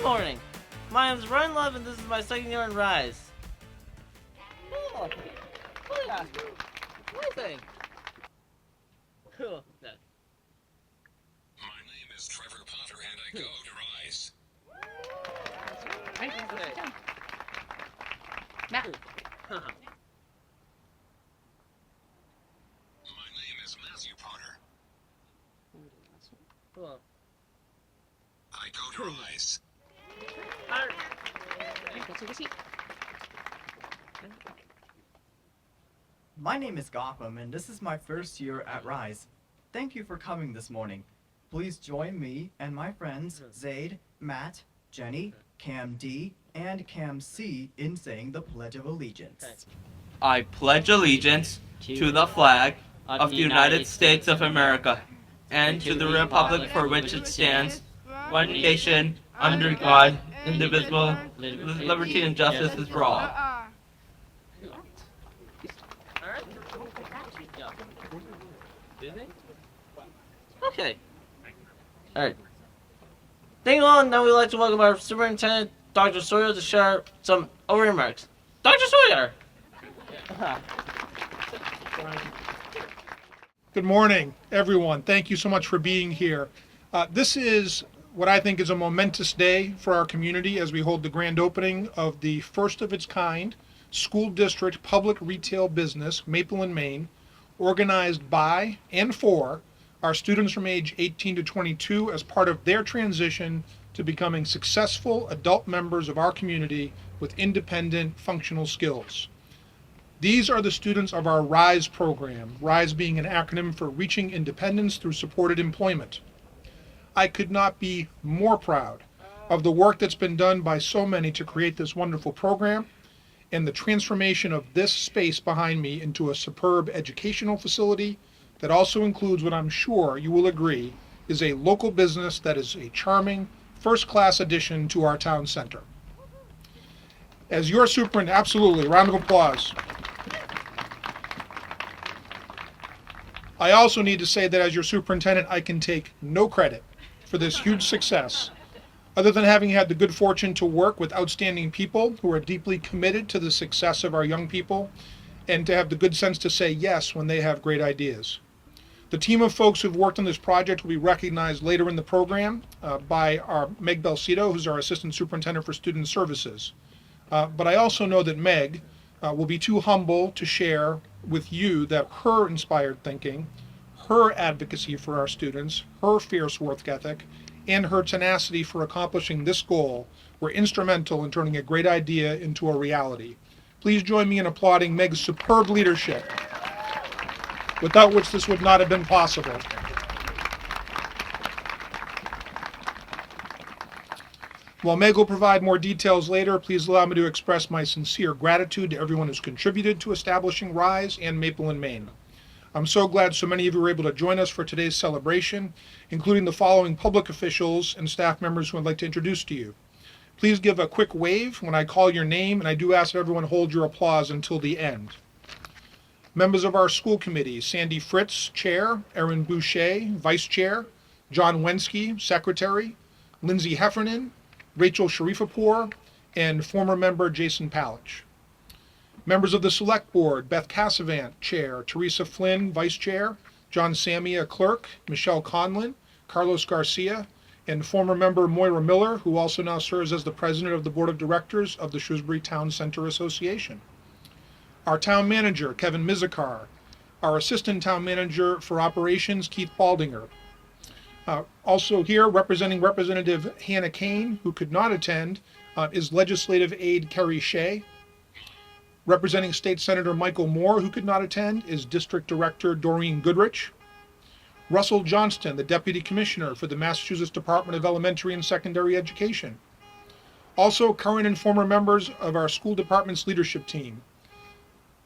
morning. My name is Ryan Love, and this is my second year in Rise. Oh, look at that. Amazing. Cool. My name is Trevor Potter, and I go to Rise. Matt. My name is Matthew Potter. Cool. I go to Rise. My name is Gotham, and this is my first year at Rise. Thank you for coming this morning. Please join me and my friends Zaid, Matt, Jenny, Cam D, and Cam C in saying the Pledge of Allegiance. I pledge allegiance to the flag of the United States of America and to the republic for which it stands, one nation, under God, indivisible, with liberty and justice for all. Okay. Alright. Thank you all, and now we'd like to welcome our Superintendent, Dr. Sawyer, to share some overview remarks. Dr. Sawyer! Good morning, everyone. Thank you so much for being here. This is what I think is a momentous day for our community as we hold the grand opening of the first of its kind school district public retail business, Maple and Main, organized by and for our students from age 18 to 22 as part of their transition to becoming successful adult members of our community with independent functional skills. These are the students of our RISE program, RISE being an acronym for Reaching Independence Through Supported Employment. I could not be more proud of the work that's been done by so many to create this wonderful program and the transformation of this space behind me into a superb educational facility that also includes what I'm sure you will agree is a local business that is a charming, first-class addition to our town center. As your superintendent, absolutely, round of applause. I also need to say that as your superintendent, I can take no credit for this huge success, other than having had the good fortune to work with outstanding people who are deeply committed to the success of our young people, and to have the good sense to say yes when they have great ideas. The team of folks who've worked on this project will be recognized later in the program by our Meg Belcito, who's our Assistant Superintendent for Student Services. But I also know that Meg will be too humble to share with you that her inspired thinking, her advocacy for our students, her fierce work ethic, and her tenacity for accomplishing this goal were instrumental in turning a great idea into a reality. Please join me in applauding Meg's superb leadership, without which this would not have been possible. While Meg will provide more details later, please allow me to express my sincere gratitude to everyone who's contributed to establishing RISE and Maple and Main. I'm so glad so many of you were able to join us for today's celebration, including the following public officials and staff members who I'd like to introduce to you. Please give a quick wave when I call your name, and I do ask that everyone hold your applause until the end. Members of our school committee: Sandy Fritz, Chair; Erin Boucher, Vice Chair; John Wensky, Secretary; Lindsay Heffernan; Rachel Sharifapour, and former member Jason Palich. Members of the Select Board: Beth Cassavant, Chair; Teresa Flynn, Vice Chair; John Samia, Clerk; Michelle Conlin, Carlos Garcia, and former member Moira Miller, who also now serves as the President of the Board of Directors of the Shrewsbury Town Center Association. Our Town Manager, Kevin Mizikar; our Assistant Town Manager for Operations, Keith Baldinger. Also here, representing Representative Hannah Kane, who could not attend, is Legislative Aide Kerry Shea. Representing State Senator Michael Moore, who could not attend, is District Director Doreen Goodrich. Russell Johnston, the Deputy Commissioner for the Massachusetts Department of Elementary and Secondary Education. Also, current and former members of our school department's leadership team: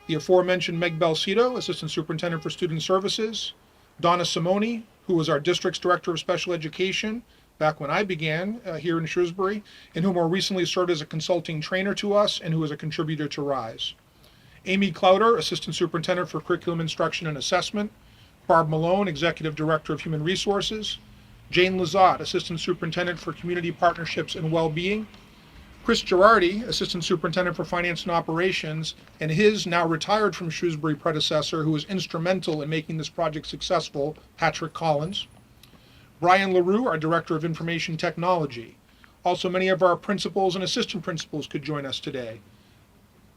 the aforementioned Meg Belcito, Assistant Superintendent for Student Services; Donna Simone, who was our district's Director of Special Education back when I began here in Shrewsbury, and who more recently served as a consulting trainer to us and who is a contributor to RISE. Amy Clowder, Assistant Superintendent for Curriculum Instruction and Assessment; Barb Malone, Executive Director of Human Resources; Jane Lazat, Assistant Superintendent for Community Partnerships and Well-Being, Chris Girardi, Assistant Superintendent for Finance and Operations, and his now retired from Shrewsbury predecessor, who was instrumental in making this project successful, Patrick Collins. Brian LaRue, our Director of Information Technology. Also, many of our principals and assistant principals could join us today.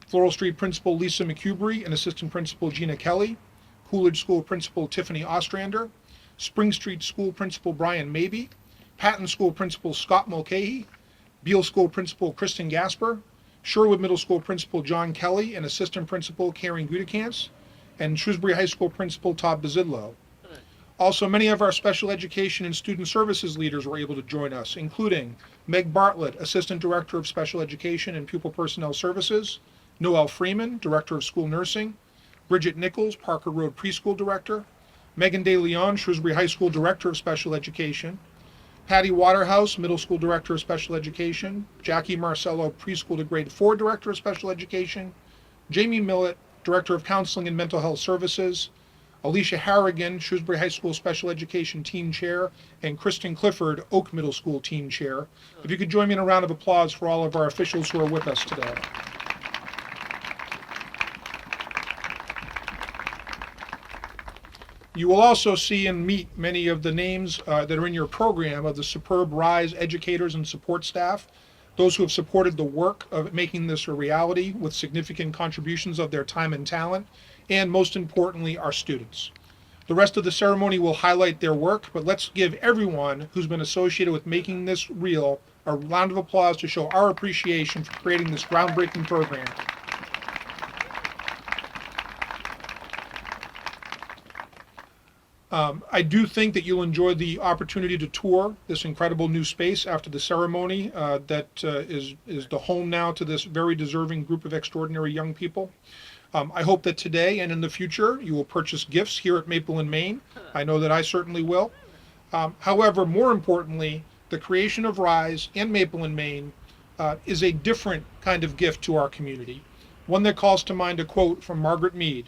Floral Street Principal Lisa McHubry and Assistant Principal Gina Kelly, Coolidge School Principal Tiffany Ostrander, Spring Street School Principal Brian Mabey, Patton School Principal Scott Mulcahy, Beale School Principal Kristen Gasper, Sherwood Middle School Principal John Kelly and Assistant Principal Karen Gudikants, and Shrewsbury High School Principal Todd Bazidlo. Also, many of our special education and student services leaders were able to join us, including Meg Bartlett, Assistant Director of Special Education and Pupil Personnel Services, Noel Freeman, Director of School Nursing, Bridget Nichols, Parker Road Preschool Director, Megan De Leon, Shrewsbury High School Director of Special Education, Patty Waterhouse, Middle School Director of Special Education, Jackie Marcello, Preschool to Grade 4 Director of Special Education, Jamie Millett, Director of Counseling and Mental Health Services, Alicia Harrigan, Shrewsbury High School Special Education Team Chair, and Kristen Clifford, Oak Middle School Team Chair. If you could join me in a round of applause for all of our officials who are with us today. You will also see and meet many of the names that are in your program of the superb RISE educators and support staff, those who have supported the work of making this a reality with significant contributions of their time and talent, and most importantly, our students. The rest of the ceremony will highlight their work, but let's give everyone who's been associated with making this real a round of applause to show our appreciation for creating this groundbreaking program. I do think that you'll enjoy the opportunity to tour this incredible new space after the ceremony that is the home now to this very deserving group of extraordinary young people. I hope that today and in the future you will purchase gifts here at Maple and Main. I know that I certainly will. However, more importantly, the creation of RISE and Maple and Main is a different kind of gift to our community, one that calls to mind a quote from Margaret Mead.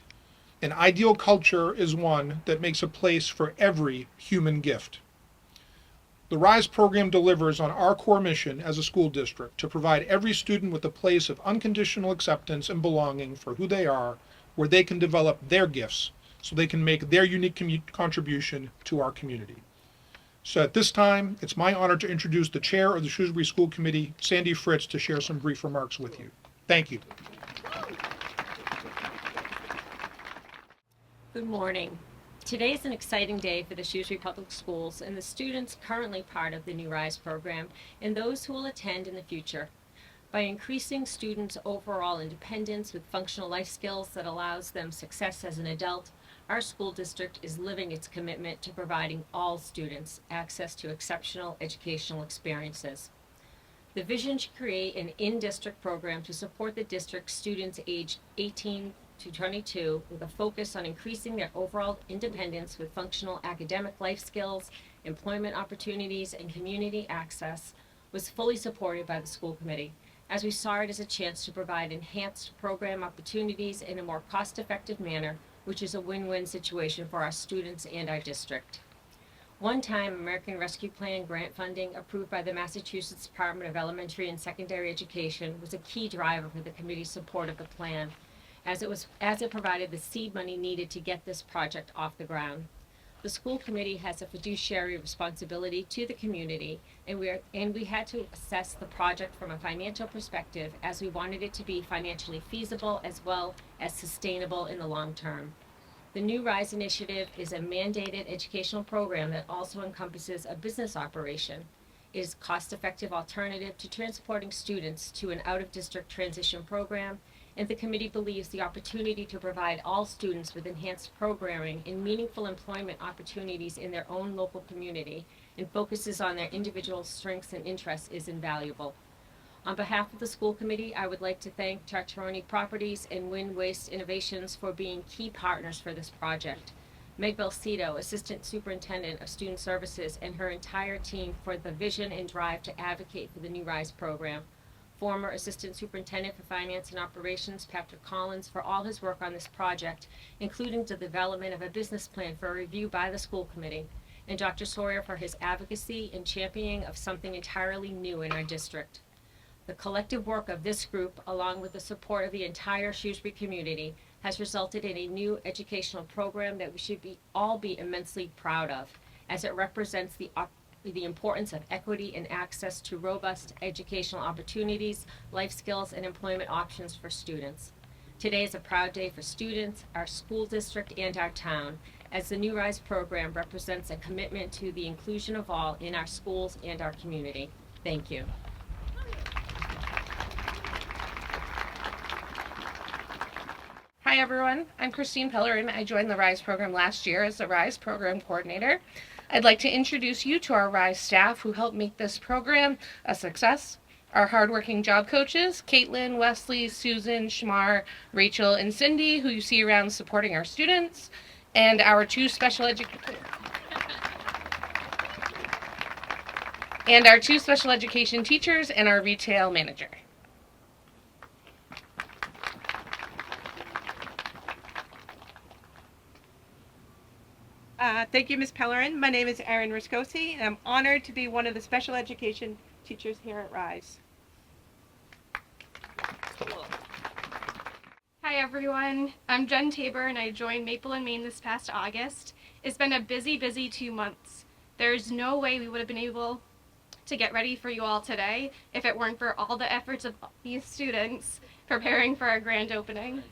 An ideal culture is one that makes a place for every human gift. The RISE program delivers on our core mission as a school district to provide every student with a place of unconditional acceptance and belonging for who they are, where they can develop their gifts so they can make their unique contribution to our community. So at this time, it's my honor to introduce the chair of the Shrewsbury School Committee, Sandy Fritz, to share some brief remarks with you. Thank you. Good morning. Today is an exciting day for the Shrewsbury Public Schools and the students currently part of the new RISE program and those who will attend in the future. By increasing students' overall independence with functional life skills that allows them success as an adult, our school district is living its commitment to providing all students access to exceptional educational experiences. The vision to create an in-district program to support the district's students aged 18 to 22 with a focus on increasing their overall independence with functional academic life skills, employment opportunities, and community access was fully supported by the school committee, as we saw it as a chance to provide enhanced program opportunities in a more cost-effective manner, which is a win-win situation for our students and our district. One-time American Rescue Plan grant funding approved by the Massachusetts Department of Elementary and Secondary Education was a key driver for the committee's support of the plan, as it provided the seed money needed to get this project off the ground. The school committee has a fiduciary responsibility to the community, and we had to assess the project from a financial perspective, as we wanted it to be financially feasible as well as sustainable in the long term. The new RISE initiative is a mandated educational program that also encompasses a business operation. It is a cost-effective alternative to transporting students to an out-of-district transition program, and the committee believes the opportunity to provide all students with enhanced programming and meaningful employment opportunities in their own local community and focuses on their individual strengths and interests is invaluable. On behalf of the school committee, I would like to thank Charteroni Properties and Wind Waste Innovations for being key partners for this project. Meg Belcito, Assistant Superintendent of Student Services, and her entire team for the vision and drive to advocate for the new RISE program. Former Assistant Superintendent for Finance and Operations, Patrick Collins, for all his work on this project, including the development of a business plan for review by the school committee, and Dr. Sawyer for his advocacy and championing of something entirely new in our district. The collective work of this group, along with the support of the entire Shrewsbury community, has resulted in a new educational program that we should all be immensely proud of, as it represents the importance of equity and access to robust educational opportunities, life skills, and employment options for students. Today is a proud day for students, our school district, and our town, as the New Rise program represents a commitment to the inclusion of all in our schools and our community. Thank you. Hi everyone, I'm Christine Pellerin. I joined the RISE program last year as the RISE program coordinator. I'd like to introduce you to our RISE staff who helped make this program a success. Our hardworking job coaches, Caitlin, Wesley, Susan, Shamar, Rachel, and Cindy, who you see around supporting our students, and our two special education teachers and our retail manager. Thank you, Ms. Pellerin. My name is Erin Riscosi, and I'm honored to be one of the special education teachers here at RISE. Hi everyone, I'm Jen Tabor and I joined Maple and Maine this past August. It's been a busy 2 months. There's no way we would have been able to get ready for you all today if it weren't for all the efforts of these students preparing for our grand opening.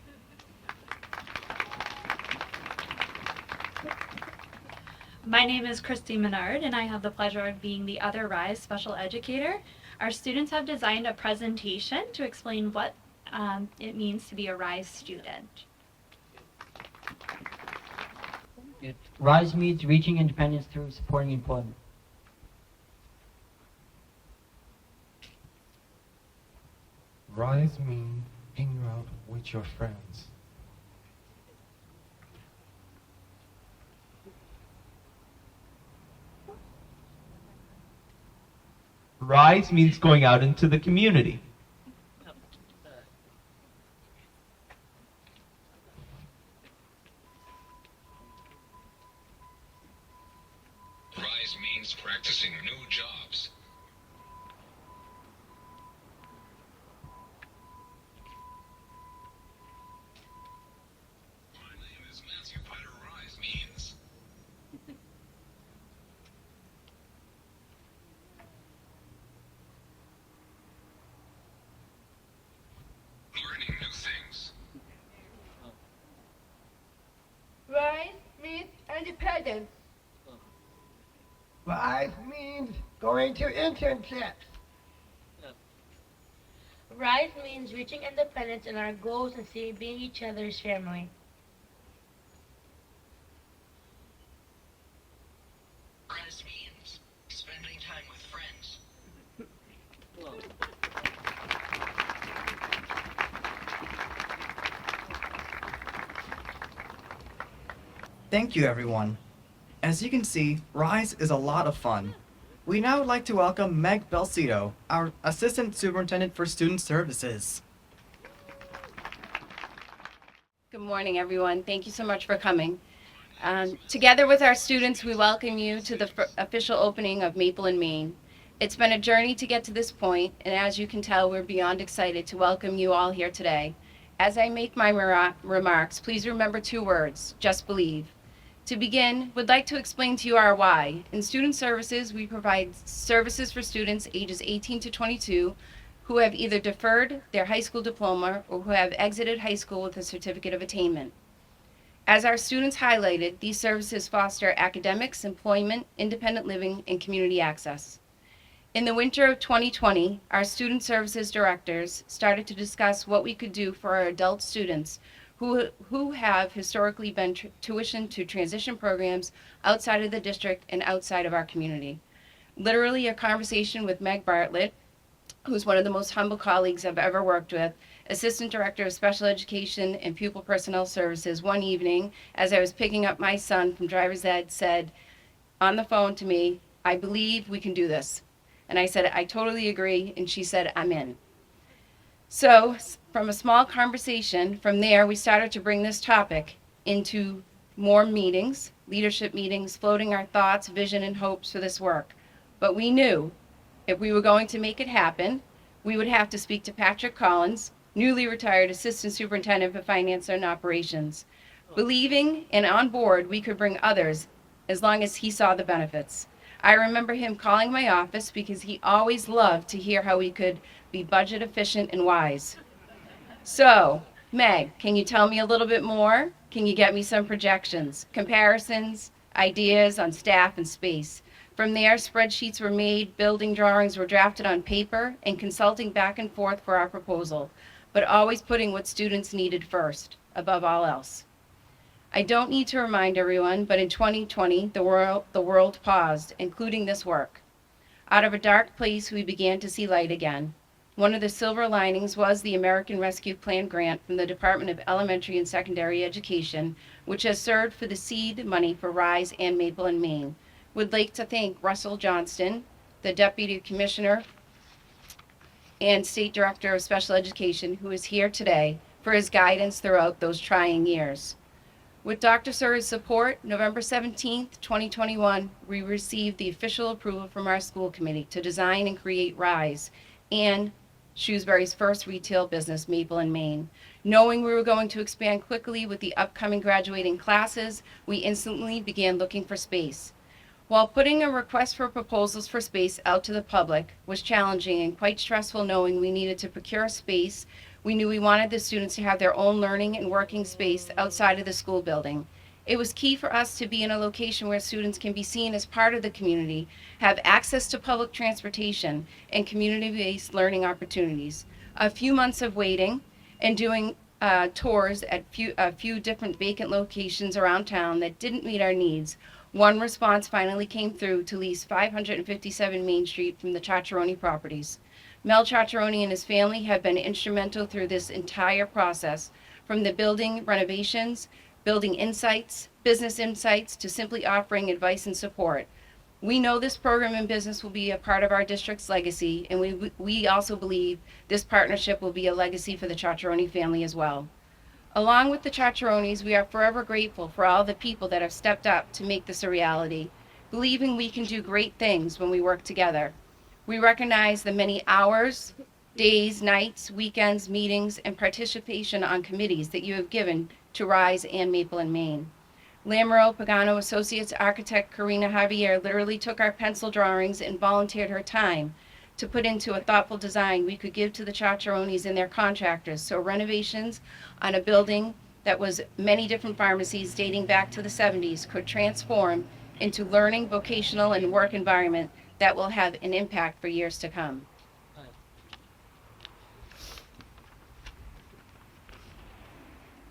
My name is Christy Menard and I have the pleasure of being the other RISE special educator. Our students have designed a presentation to explain what it means to be a RISE student. RISE means reaching independence through supporting employment. RISE means hanging out with your friends. RISE means going out into the community. Rise means practicing new jobs. My name is Matthew Potter. Rise means learning new things. Rise means independence. RISE means going to internships. Rise means reaching independence in our goals and being each other's family. Rise means spending time with friends. Thank you, everyone. As you can see, RISE is a lot of fun. We now would like to welcome Meg Belcito, our Assistant Superintendent for Student Services. Good morning, everyone. Thank you so much for coming. Together with our students, we welcome you to the official opening of Maple and Maine. It's been a journey to get to this point, and as you can tell, we're beyond excited to welcome you all here today. As I make my remarks, please remember 2 words: just believe. To begin, we'd like to explain to you our why. In Student Services, we provide services for students ages 18 to 22 who have either deferred their high school diploma or who have exited high school with a certificate of attainment. As our students highlighted, these services foster academics, employment, independent living, and community access. In the winter of 2020, our Student Services directors started to discuss what we could do for our adult students who have historically been tuitioned to transition programs outside of the district and outside of our community. Literally a conversation with Meg Bartlett, who's one of the most humble colleagues I've ever worked with, Assistant Director of Special Education and Pupil Personnel Services, one evening as I was picking up my son from driver's ed, said on the phone to me, "I believe we can do this." And I said, "I totally agree," and she said, "I'm in." So from a small conversation, from there we started to bring this topic into more meetings, leadership meetings, floating our thoughts, vision, and hopes for this work. But we knew if we were going to make it happen, we would have to speak to Patrick Collins, newly retired Assistant Superintendent for Finance and Operations, believing and on board we could bring others as long as he saw the benefits. I remember him calling my office because he always loved to hear how we could be budget efficient and wise. So, Meg, can you tell me a little bit more? Can you get me some projections, comparisons, ideas on staff and space? From there, spreadsheets were made, building drawings were drafted on paper, and consulting back and forth for our proposal, but always putting what students needed first, above all else. I don't need to remind everyone, but in 2020, the world paused, including this work. Out of a dark place, we began to see light again. One of the silver linings was the American Rescue Plan grant from the Department of Elementary and Secondary Education, which has served for the seed money for RISE and Maple and Maine. Would like to thank Russell Johnston, the Deputy Commissioner and State Director of Special Education, who is here today, for his guidance throughout those trying years. With Dr. Surra's support, November 17th, 2021, we received the official approval from our school committee to design and create RISE and Shrewsbury's first retail business, Maple and Maine. Knowing we were going to expand quickly with the upcoming graduating classes, we instantly began looking for space. While putting a request for proposals for space out to the public was challenging and quite stressful, knowing we needed to procure space, we knew we wanted the students to have their own learning and working space outside of the school building. It was key for us to be in a location where students can be seen as part of the community, have access to public transportation, and community-based learning opportunities. A few months of waiting and doing tours at a few different vacant locations around town that didn't meet our needs, one response finally came through to lease 557 Main Street from the Cicerone Properties. Mel Cicerone and his family have been instrumental through this entire process, from the building renovations, building insights, business insights, to simply offering advice and support. We know this program and business will be a part of our district's legacy, and we also believe this partnership will be a legacy for the Cicerone family as well. Along with the Cicerones, we are forever grateful for all the people that have stepped up to make this a reality, believing we can do great things when we work together. We recognize the many hours, days, nights, weekends, meetings, and participation on committees that you have given to RISE and Maple and Maine. Lamoureux Pagano Associates architect Karina Javier literally took our pencil drawings and volunteered her time to put into a thoughtful design we could give to the Cicerones and their contractors, so renovations on a building that was many different pharmacies dating back to the 70s could transform into learning, vocational, and work environment that will have an impact for years to come.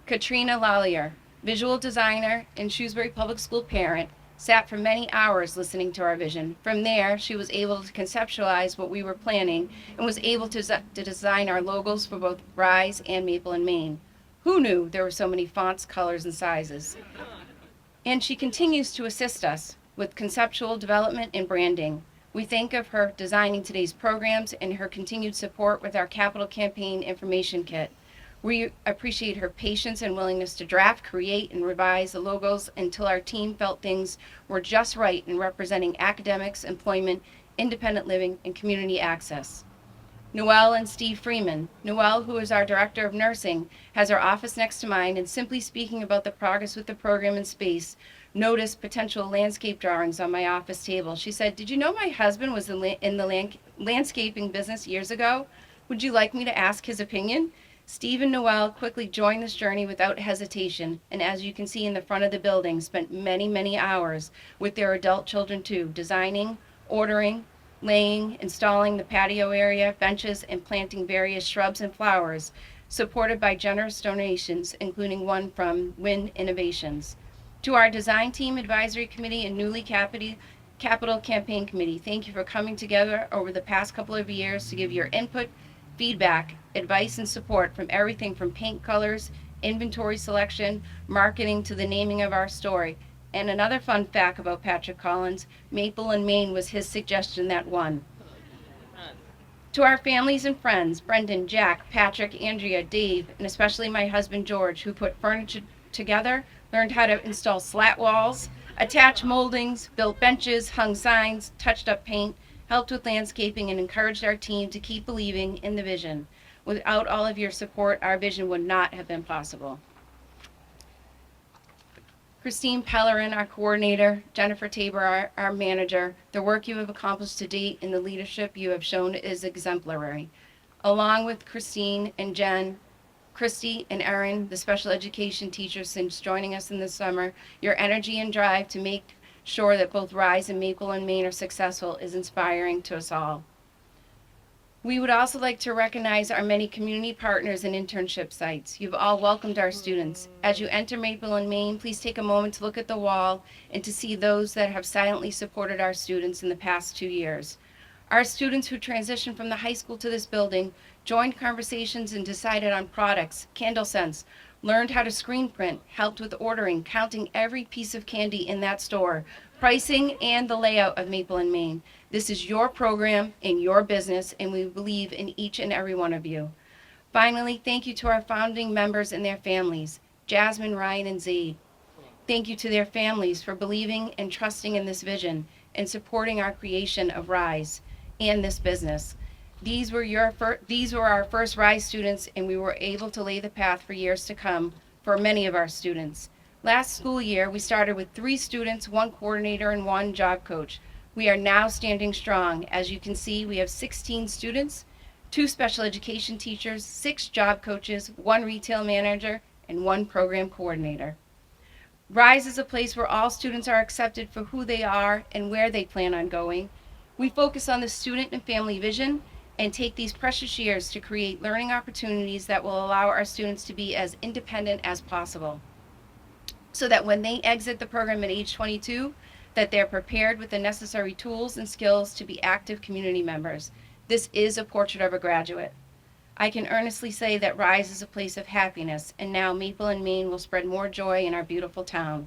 Katrina Lallier, visual designer and Shrewsbury Public School parent, sat for many hours listening to our vision. From there, she was able to conceptualize what we were planning and was able to design our logos for both RISE and Maple and Maine. Who knew there were so many fonts, colors, and sizes? And she continues to assist us with conceptual development and branding. We think of her designing today's programs and her continued support with our capital campaign information kit. We appreciate her patience and willingness to draft, create, and revise the logos until our team felt things were just right in representing academics, employment, independent living, and community access. Noelle and Steve Freeman. Noelle, who is our Director of Nursing, has her office next to mine, and simply speaking about the progress with the program in space, noticed potential landscape drawings on my office table. She said, "Did you know my husband was in the landscaping business years ago? Would you like me to ask his opinion?" Steve and Noelle quickly joined this journey without hesitation, and as you can see in the front of the building, spent many, many hours with their adult children too, designing, ordering, laying, installing the patio area, benches, and planting various shrubs and flowers, supported by generous donations, including one from Win Innovations. To our design team, advisory committee, and newly capital campaign committee, thank you for coming together over the past couple of years to give your input, feedback, advice, and support from everything from paint colors, inventory selection, marketing, to the naming of our story. And another fun fact about Patrick Collins, Maple and Maine was his suggestion that won. To our families and friends, Brendan, Jack, Patrick, Andrea, Dave, and especially my husband George, who put together, learned how to install slat walls, attach moldings, built benches, hung signs, touched up paint, helped with landscaping, and encouraged our team to keep believing in the vision. Without all of your support, our vision would not have been possible. Christine Pellerin, our coordinator, Jennifer Tabor, our manager, the work you have accomplished to date and the leadership you have shown is exemplary. Along with Christine and Jen, Christy and Erin, the special education teachers since joining us in the summer, your energy and drive to make sure that both Rise and Maple and Maine are successful is inspiring to us all. We would also like to recognize our many community partners and internship sites. You've all welcomed our students. As you enter Maple and Maine, please take a moment to look at the wall and to see those that have silently supported our students in the past 2 years. Our students who transitioned from the high school to this building joined conversations and decided on products, candle scents, learned how to screen print, helped with ordering, counting every piece of candy in that store, pricing, and the layout of Maple and Maine. This is your program and your business, and we believe in each and every one of you. Finally, thank you to our founding members and their families, Jasmine, Ryan, and Zaid. Thank you to their families for believing and trusting in this vision and supporting our creation of Rise and this business. These were our first Rise students, and we were able to lay the path for years to come for many of our students. Last school year, we started with 3 students, 1 coordinator, and 1 job coach. We are now standing strong. As you can see, we have 16 students, 2 special education teachers, 6 job coaches, 1 retail manager, and 1 program coordinator. Rise is a place where all students are accepted for who they are and where they plan on going. We focus on the student and family vision and take these precious years to create learning opportunities that will allow our students to be as independent as possible, so that when they exit the program at age 22, that they're prepared with the necessary tools and skills to be active community members. This is a portrait of a graduate. I can earnestly say that Rise is a place of happiness, and now Maple and Maine will spread more joy in our beautiful town.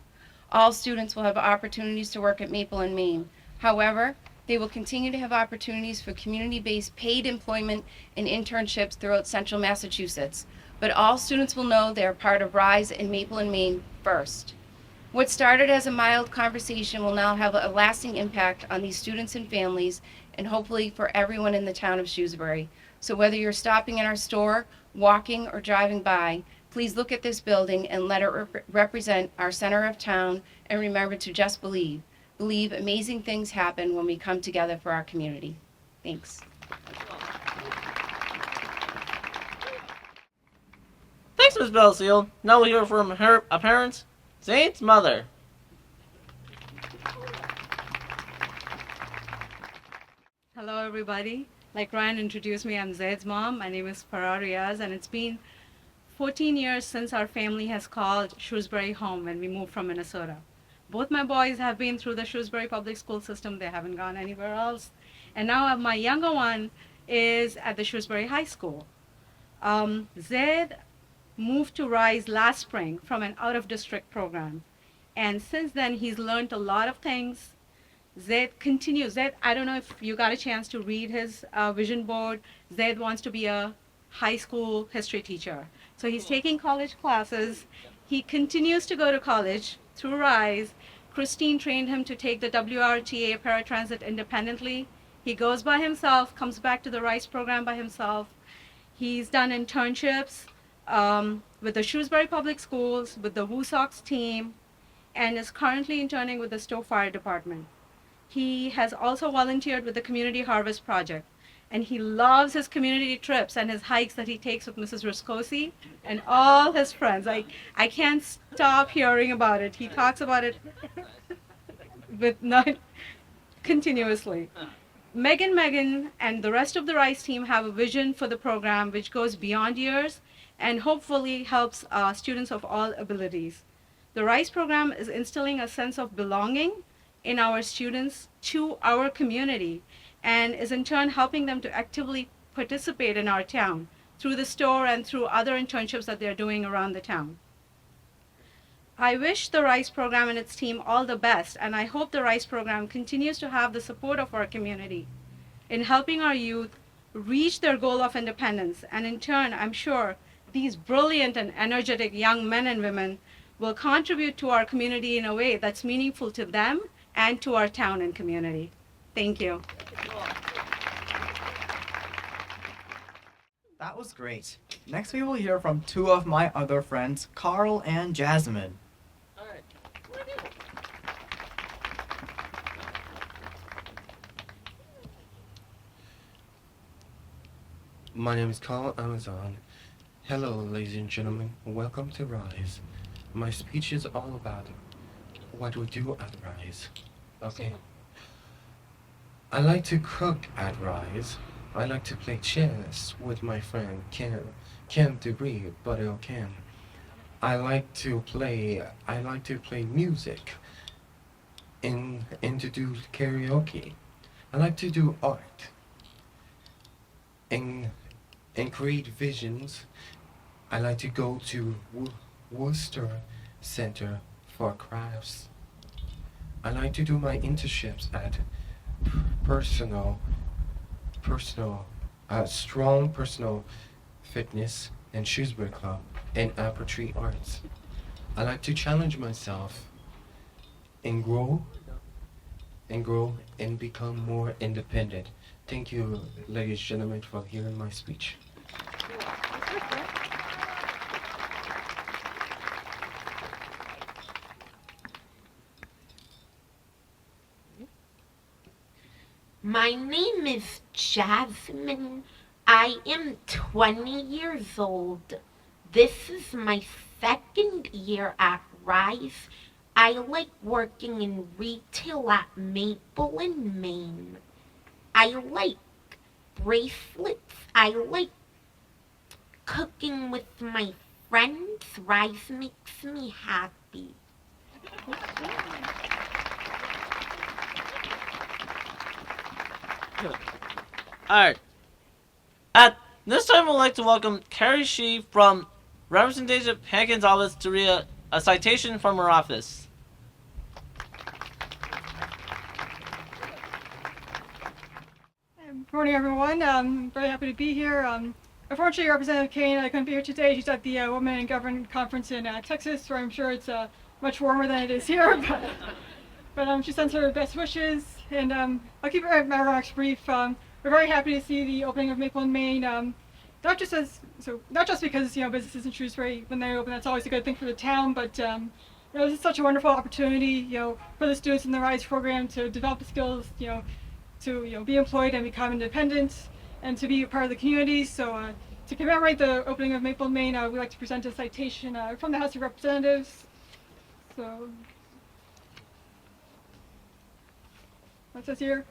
All students will have opportunities to work at Maple and Maine. However, they will continue to have opportunities for community-based paid employment and internships throughout central Massachusetts. But all students will know they are part of Rise and Maple and Maine first. What started as a mild conversation will now have a lasting impact on these students and families, and hopefully for everyone in the town of Shrewsbury. So whether you're stopping in our store, walking, or driving by, please look at this building and let it represent our center of town, and remember to just believe. Believe amazing things happen when we come together for our community. Thanks. Thanks, Ms. Belseal. Now we'll hear from her parents. Zaid's mother. Hello, everybody. Like Ryan introduced me, I'm Zaid's mom. My name is Farah Riaz, and it's been 14 years since our family has called Shrewsbury home when we moved from Minnesota. Both my boys have been through the Shrewsbury public school system. They haven't gone anywhere else. And now my younger one is at the Shrewsbury High School. Zaid moved to Rise last spring from an out-of-district program. And since then, he's learned a lot of things. Zaid continues. Zaid, I don't know if you got a chance to read his vision board. Zaid wants to be a high school history teacher. So he's taking college classes. He continues to go to college through Rise. Christine trained him to take the WRTA paratransit independently. He goes by himself, comes back to the Rise program by himself. He's done internships with the Shrewsbury Public Schools, with the WooSox team, and is currently interning with the Stowe Fire Department. He has also volunteered with the Community Harvest Project, and he loves his community trips and his hikes that he takes with Mrs. Riscosi and all his friends. I can't stop hearing about it. He talks about it with not continuously. Megan, and the rest of the Rise team have a vision for the program which goes beyond years and hopefully helps students of all abilities. The Rise program is instilling a sense of belonging in our students to our community, and is in turn helping them to actively participate in our town through the store and through other internships that they're doing around the town. I wish the Rise program and its team all the best, and I hope the Rise program continues to have the support of our community in helping our youth reach their goal of independence, and in turn, I'm sure these brilliant and energetic young men and women will contribute to our community in a way that's meaningful to them and to our town and community. Thank you. That was great. Next we will hear from two of my other friends, Carl and Jasmine. My name is Carl Amazon. Hello, ladies and gentlemen. Welcome to Rise. My speech is all about what we do at Rise. Okay. I like to cook at Rise. I like to play chess with my friend Ken Debris, Buddy Ken. I like to play music and to do karaoke. I like to do art and create visions. I like to go to Worcester Center for Crafts. I like to do my internships at strong personal fitness and Shrewsbury Club and Apple Tree Arts. I like to challenge myself and grow and become more independent. Thank you, ladies and gentlemen, for hearing my speech. My name is Jasmine. I am 20 years old. This is my second year at Rise. I like working in retail at Maple and Maine. I like bracelets. I like cooking with my friends. Rise makes me happy. Alright. At this time, we'd like to welcome Carrie Shee from Representative Hankins' office to read a citation from her office. Good morning, everyone. I'm very happy to be here. Unfortunately, Representative Kane couldn't be here today. She's at the Women in Government Conference in Texas, where I'm sure it's much warmer than it is here. But she sends her best wishes, and I'll keep my remarks brief. We're very happy to see the opening of Maple and Maine. Not just because businesses in Shrewsbury, when they open, that's always a good thing for the town, but this is such a wonderful opportunity, for the students in the RISE program to develop the skills, to be employed and become independent, and to be a part of the community. So to commemorate the opening of Maple and Maine, we'd like to present a citation from the House of Representatives. So what says here?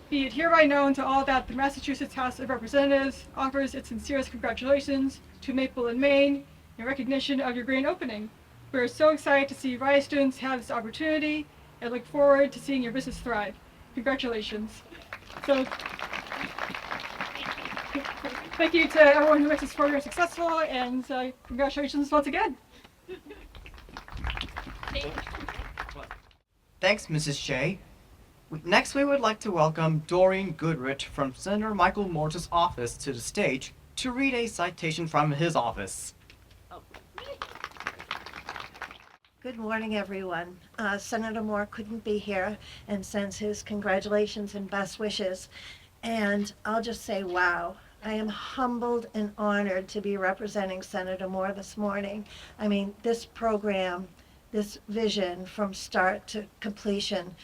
Be it hereby known to all that the Massachusetts House of Representatives offers its sincerest congratulations to Maple and Maine in recognition of your grand opening. We are so excited to see RISE students have this opportunity and look forward to seeing your business thrive. Congratulations. So, thank you to everyone who makes this program successful, and congratulations once again. Thanks, Mrs. Shea. Next, we would like to welcome Doreen Goodrich from Senator Michael Moore's office to the stage to read a citation from his office. Good morning, everyone. Senator Moore couldn't be here and sends his congratulations and best wishes. And I'll just say, wow, I am humbled and honored to be representing Senator Moore this morning. I mean, this program, this vision from start to completion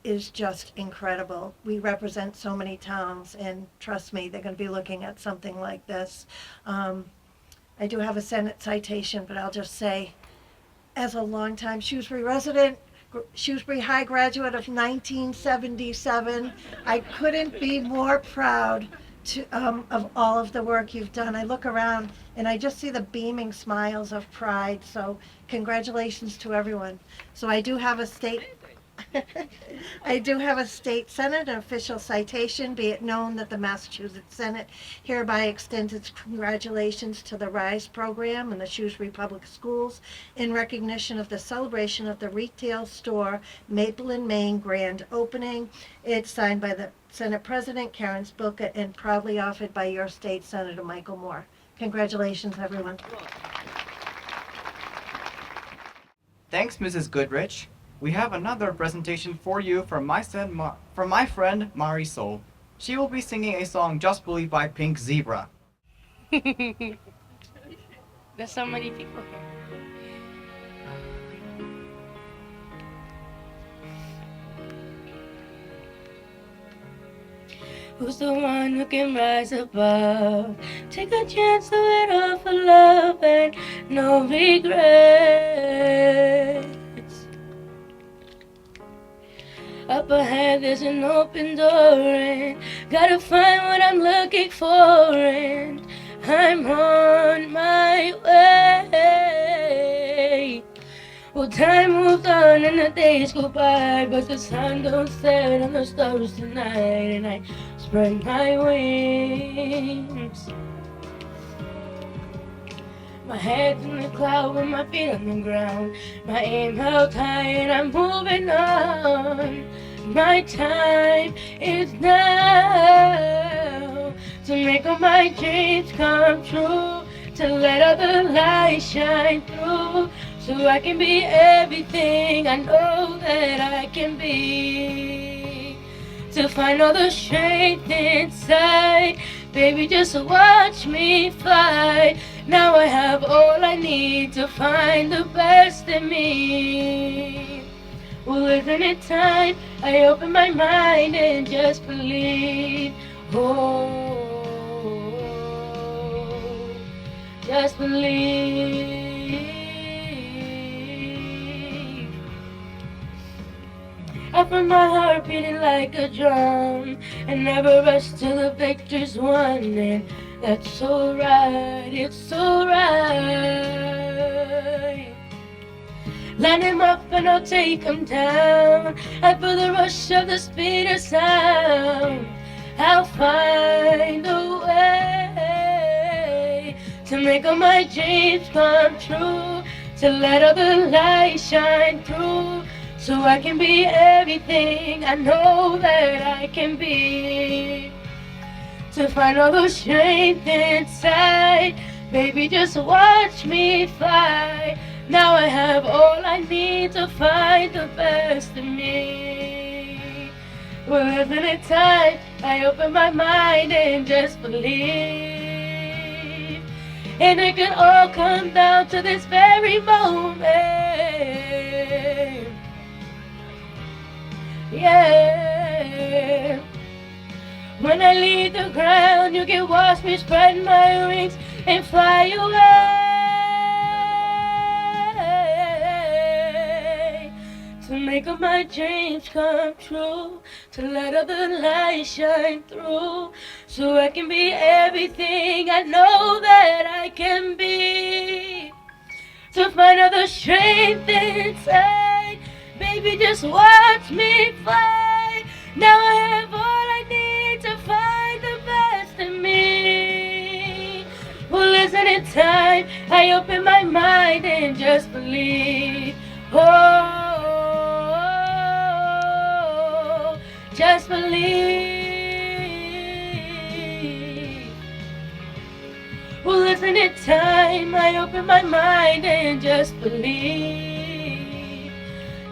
is just incredible. We represent so many towns, and trust me, they're going to be looking at something like this. I do have a Senate citation, but I'll just say, as a longtime Shrewsbury resident, Shrewsbury High graduate of 1977, I couldn't be more proud of all of the work you've done. I look around and I just see the beaming smiles of pride, so congratulations to everyone. So I do have a state Senate, an official citation. Be it known that the Massachusetts Senate hereby extends its congratulations to the RISE program and the Shrewsbury Public Schools in recognition of the celebration of the retail store Maple and Maine grand opening. It's signed by the Senate President Karen Spilka and proudly offered by your state Senator Michael Moore. Congratulations, everyone. Thanks, Mrs. Goodrich. We have another presentation for you from my friend Marisol. She will be singing a song Just Believe by Pink Zebra. There's so many people here. Who's the one who can rise above? Take a chance to it all for love and no regrets. Up ahead there's an open door and gotta find what I'm looking for and I'm on my way. Well, time moved on and the days go by, but the sun don't set on the stars tonight, and I spread my wings. My head's in the cloud with my feet on the ground, my aim held high and I'm moving on. My time is now to make all my dreams come true, to let all the light shine through, so I can be everything I know that I can be. To find all the strength inside, baby, just watch me fly. Now I have all I need to find the best in me. Well, isn't it time I open my mind and just believe? Oh, just believe. I feel my heart beating like a drum and never rush till the victor's won, and that's alright, it's alright. Line him up and I'll take him down. I feel the rush of the speed of sound. I'll find a way to make all my dreams come true, to let all the light shine through, so I can be everything I know that I can be. To find all the strength inside, baby, just watch me fly. Now I have all I need to find the best in me. Well, isn't it time I open my mind and just believe? And it can all come down to this very moment. Yeah. When I leave the ground, you can watch me spread my wings and fly away. To make all my dreams come true, to let all the light shine through, so I can be everything I know that I can be. To find all the strength inside, baby, just watch me fly. Now I have all I need to find the best in me. Well, isn't it time I open my mind and just believe? Oh, just believe. Well, isn't it time I open my mind and just believe?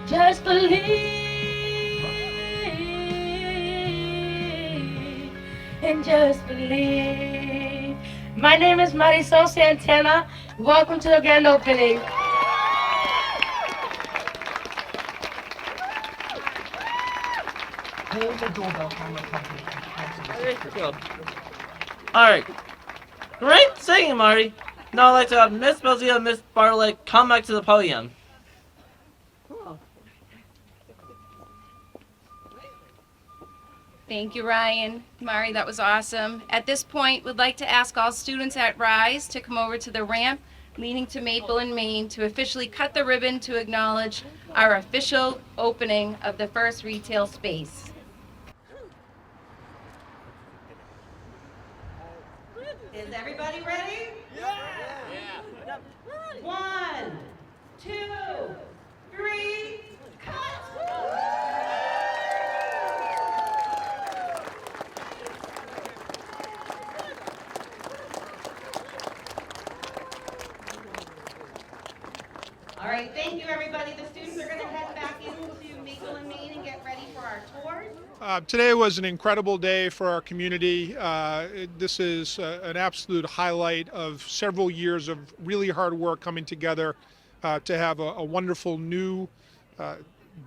Just believe. And just believe. My name is Marisol Santana. Welcome to the grand opening. Alright. Great singing, Marty. Now I'd like to have Miss Belzia and Miss Bartlett come back to the podium. Thank you, Ryan. Mari, that was awesome. At this point, we'd like to ask all students at Rise to come over to the ramp leading to Maple and Main to officially cut the ribbon to acknowledge our official opening of the first retail space. Is everybody ready? Yeah! 1, 2, 3, cut! All right, thank you, everybody. The students are going to head back into Maple and Main and get ready for our tours. Today was an incredible day for our community. This is an absolute highlight of several years of really hard work coming together to have a wonderful new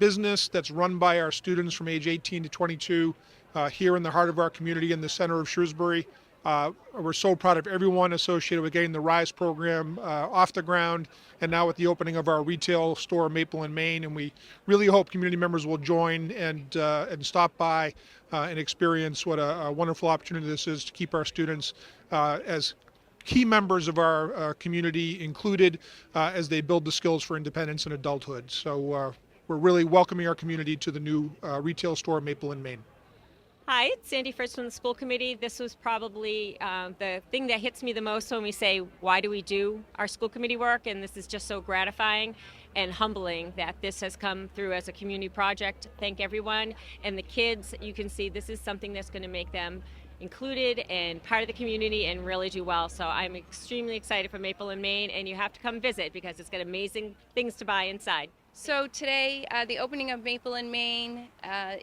business that's run by our students from age 18 to 22 here in the heart of our community in the center of Shrewsbury. We're so proud of everyone associated with getting the RISE program off the ground, and now with the opening of our retail store, Maple and Main. And we really hope community members will join and stop by and experience what a wonderful opportunity this is to keep our students as key members of our community included as they build the skills for independence and adulthood. So we're really welcoming our community to the new retail store, Maple and Main. Hi, it's Sandy First from the school committee. This was probably the thing that hits me the most when we say, why do we do our school committee work? And this is just so gratifying and humbling that this has come through as a community project. Thank everyone. And the kids, you can see this is something that's going to make them included and part of the community and really do well. So I'm extremely excited for Maple and Main, and you have to come visit because it's got amazing things to buy inside. So today, the opening of Maple and Main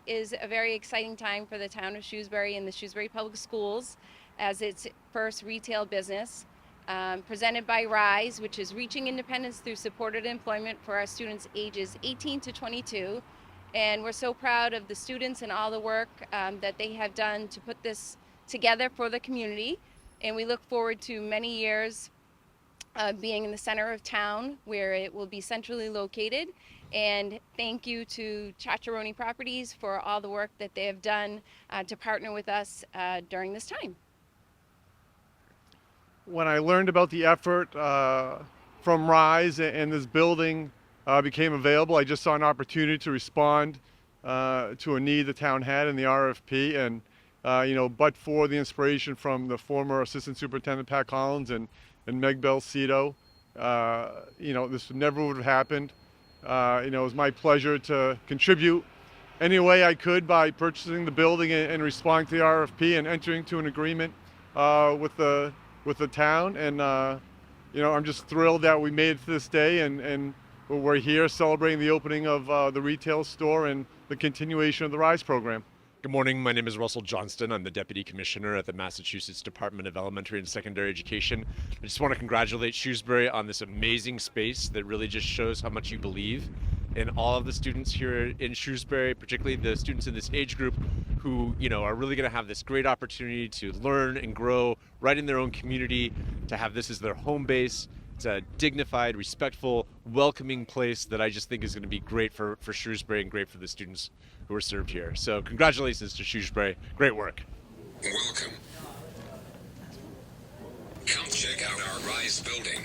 is a very exciting time for the town of Shrewsbury and the Shrewsbury Public Schools as its first retail business. Presented by RISE, which is Reaching Independence Through Supported Employment for our students ages 18 to 22. And we're so proud of the students and all the work that they have done to put this together for the community. And we look forward to many years being in the center of town where it will be centrally located. And thank you to Chacharoni Properties for all the work that they have done to partner with us during this time. When I learned about the effort from RISE and this building became available, I just saw an opportunity to respond to a need the town had in the RFP. And but for the inspiration from the former Assistant Superintendent Pat Collins and Meg Bell-Cito, this never would have happened. It was my pleasure to contribute any way I could by purchasing the building and responding to the RFP and entering to an agreement with the town. And I'm just thrilled that we made it to this day, and we're here celebrating the opening of the retail store and the continuation of the RISE program. Good morning, my name is Russell Johnston. I'm the Deputy Commissioner at the Massachusetts Department of Elementary and Secondary Education. I just want to congratulate Shrewsbury on this amazing space that really just shows how much you believe in all of the students here in Shrewsbury, particularly the students in this age group who, are really going to have this great opportunity to learn and grow right in their own community, to have this as their home base. It's a dignified, respectful, welcoming place that I just think is going to be great for Shrewsbury and great for the students who are served here. So congratulations to Shrewsbury. Great work. Welcome. Come check out our RISE building.